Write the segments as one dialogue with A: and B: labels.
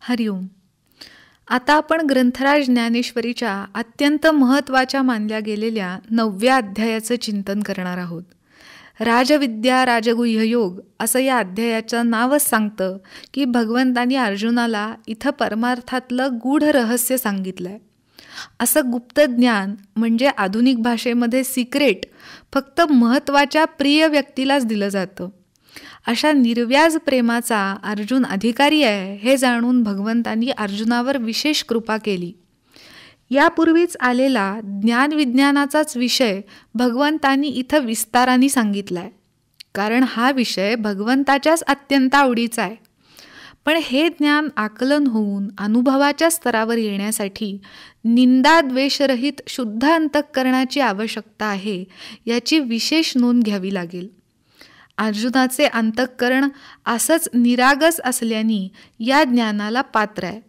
A: हरिओम. आता आपण ग्रंथराज ज्ञानेश्वरीच्या अत्यंत महत्त्वाच्या मानल्या गेलेल्या 9व्या अध्यायाचं चिंतन करणार आहोत. राजविद्या राजगुह्य योग असं या अध्यायाचं नावच सांगतं की भगवंतांनी अर्जुनाला इथं परमार्थातलं गूढ रहस्य सांगितलंय. असं गुप्त ज्ञान म्हणजे आधुनिक भाषेमध्ये सिक्रेट फक्त महत्त्वाच्या प्रिय व्यक्तीलाच दिलं जातं. अशा निर्व्याज प्रेमाचा अर्जुन अधिकारी आहे हे जाणून भगवंतांनी अर्जुनावर विशेष कृपा केली. यापूर्वीच आलेला ज्ञानविज्ञानाचाच विषय भगवंतांनी इथं विस्ताराने सांगितलाय, कारण हा विषय भगवंताच्याच अत्यंत आवडीचा आहे. पण हे ज्ञान आकलन होऊन अनुभवाच्या स्तरावर येण्यासाठी निंदाद्वेषरहित शुद्ध अंतःकरणाची आवश्यकता आहे याची विशेष नोंद घ्यावी लागेल. अर्जुनाचे अंतःकरण असंच निरागस असल्याने या ज्ञानाला पात्र आहे.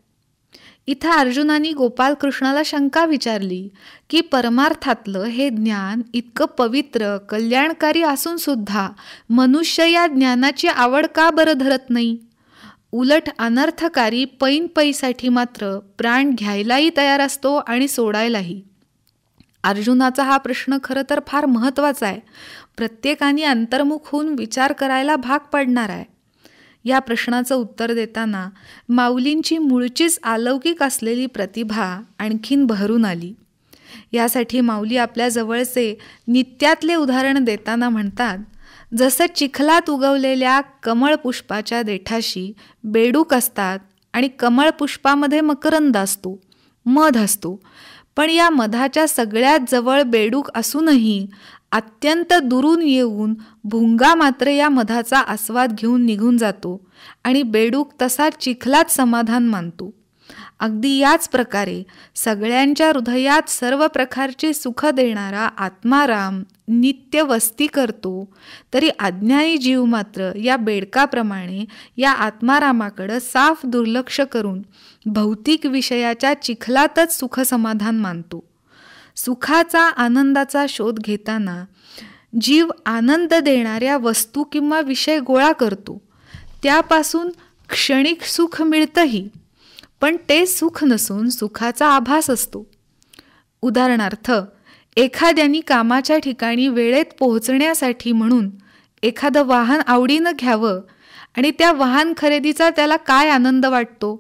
A: इथं अर्जुनाने गोपालकृष्णाला शंका विचारली की परमार्थातलं हे ज्ञान इतकं पवित्र कल्याणकारी असून सुद्धा मनुष्य या ज्ञानाची आवड का बरं धरत नाही? उलट अनर्थकारी पैसाठी मात्र प्राण घ्यायलाही तयार असतो आणि सोडायलाही. अर्जुनाचा हा प्रश्न खरं तर फार महत्त्वाचा आहे. प्रत्येकाने अंतर्मुख होऊन विचार करायला भाग पडणार आहे. या प्रश्नाचं उत्तर देताना माऊलींची मूळचीच अलौकिक असलेली प्रतिभा आणखीन बहरून आली. यासाठी माऊली आपल्या जवळचे नित्यातले उदाहरण देताना म्हणतात, जसं चिखलात उगवलेल्या कमळ पुष्पाच्या देठाशी बेडूक असतात आणि कमळ पुष्पामध्ये मकरंद असतो, मध असतो. पण या मधाच्या सगळ्यात जवळ बेडूक असूनही अत्यंत दुरून येऊन भुंगा मात्र या मधाचा आस्वाद घेऊन निघून जातो आणि बेडूक तसा चिखलात समाधान मानतो. अगदी याच प्रकारे सगळ्यांच्या हृदयात सर्व प्रकारची सुख देणारा आत्माराम नित्य वस्ती करतो, तरी अज्ञानी जीव मात्र या बेडकाप्रमाणे या आत्मारामाकडं साफ दुर्लक्ष करून भौतिक विषयाच्या चिखलातच सुख समाधान मानतो. सुखाचा आनंदाचा शोध घेताना जीव आनंद देणाऱ्या वस्तू किंवा विषय गोळा करतो. त्यापासून क्षणिक सुख मिळतंही, पण ते सुख नसून सुखाचा आभास असतो. उदाहरणार्थ, एखाद्याने कामाच्या ठिकाणी वेळेत पोहोचण्यासाठी म्हणून एखादं वाहन आवडीनं घ्यावं आणि त्या वाहन खरेदीचा त्याला काय आनंद वाटतो.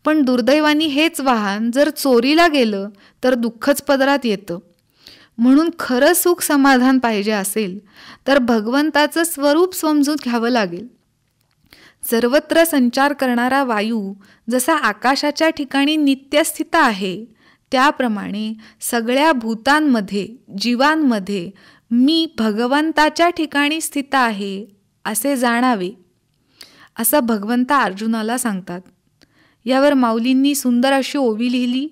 A: पण दुर्दैवाने हेच वाहन जर चोरीला गेलं तर दुःखच पदरात येतं. म्हणून खरं सुख समाधान पाहिजे असेल तर भगवंताचं स्वरूप समजून घ्यावं लागेल. सर्वत्र संचार करणारा वायू जसा आकाशाच्या ठिकाणी नित्यस्थित आहे, त्याप्रमाणे सगळ्या भूतांमध्ये जीवांमध्ये मी भगवंताच्या ठिकाणी स्थित आहे असे जाणावे, असं भगवंत अर्जुनाला सांगतात. यावर माऊलींनी सुंदर अशी ओवी लिहिली.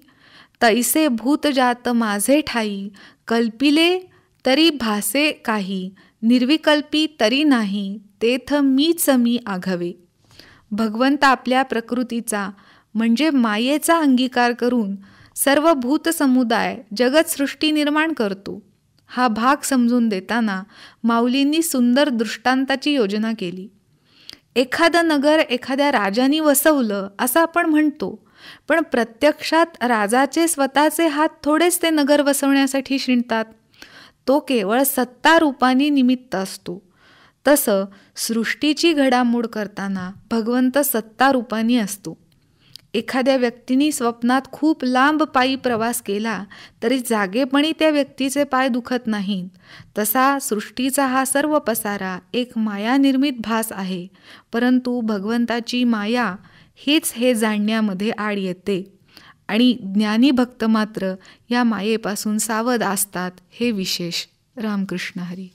A: तैसे भूत जात माझे ठाई, कल्पिले तरी भासे काही, निर्विकल्पी तरी नाही, तेथ मीच मी आघवे. भगवंत आपल्या प्रकृतीचा म्हणजे मायेचा अंगीकार करून सर्व भूत समुदाय जगतसृष्टी निर्माण करतो. हा भाग समजून देताना माऊलींनी सुंदर दृष्टांताची योजना केली. एखादं नगर एखाद्या राजाने वसवलं असं आपण म्हणतो, पण प्रत्यक्षात राजाचे स्वतःचे हात थोडेच ते नगर वसवण्यासाठी शिणतात. तो केवळ सत्ता रूपाने निमित्त असतो. तसं सृष्टीची घडामोड करताना भगवंत सत्ता रूपाने असतो. एखाद्या व्यक्तीने स्वप्नात खूप लांब पायी प्रवास केला तरी जागेपणी त्या व्यक्तीचे पाय दुखत नाहीत. तसा सृष्टीचा हा सर्व पसारा एक मायानिर्मित भास आहे, परंतु भगवंताची माया हीच हे जाणण्यामध्ये आड येते आणि ज्ञानी भक्त मात्र या मायेपासून सावध असतात. हे विशेष. रामकृष्ण हरी.